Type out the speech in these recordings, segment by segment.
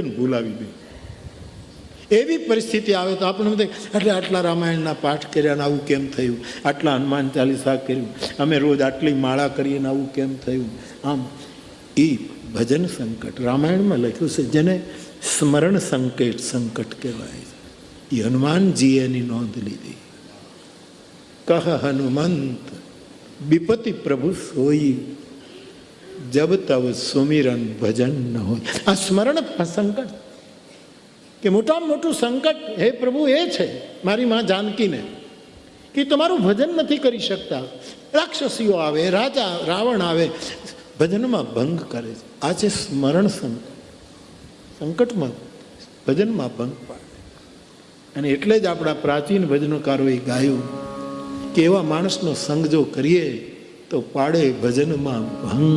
ભૂલાવી દે એવી પરિસ્થિતિ આવે તો આપણે બધે એટલે આટલા રામાયણના પાઠ કર્યા ને આવું કેમ થયું, આટલા હનુમાન ચાલીસા કર્યું, અમે રોજ આટલી માળા કરીએ ને આવું કેમ થયું. આમ એ ભજન સંકટ રામાયણમાં લખ્યું છે, જેને સ્મરણ સંકટ કહેવાય. એ હનુમાનજીએ એની નોંધ લીધી. કહ હનુમંત વિપતિ પ્રભુ સોઈ, જબ તવ સુમિરન ભજન ન હોય. આ સ્મરણ સંકટ કે મોટામાં મોટું સંકટ હે પ્રભુ એ છે મારી માં જાનકીને કે તમારું ભજન નથી કરી શકતા. રાક્ષસીઓ આવે, રાજા રાવણ આવે, ભજનમાં ભંગ કરે છે. આ છે સ્મરણ સંકટમાં ભજનમાં ભંગ પાડે. અને એટલે જ આપણા પ્રાચીન ભજનકારોએ ગાયું કે એવા માણસનો સંગ જો કરીએ તો પાડે ભજનમાં ભંગ.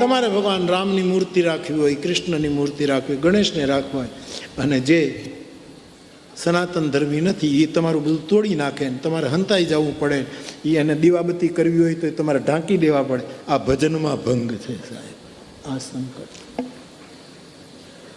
તમારે ભગવાન રામની મૂર્તિ રાખવી હોય, કૃષ્ણની મૂર્તિ રાખવી, ગણેશને રાખવા હોય, અને જે સનાતન ધર્મી નથી એ તમારું બધું તોડી નાખે ને તમારે હંતાઈ જવું પડે, એને દીવાબત્તી કરવી હોય તો તમારે ઢાંકી દેવા પડે. આ ભજનમાં ભંગ છે સાહેબ, આ સંકટ.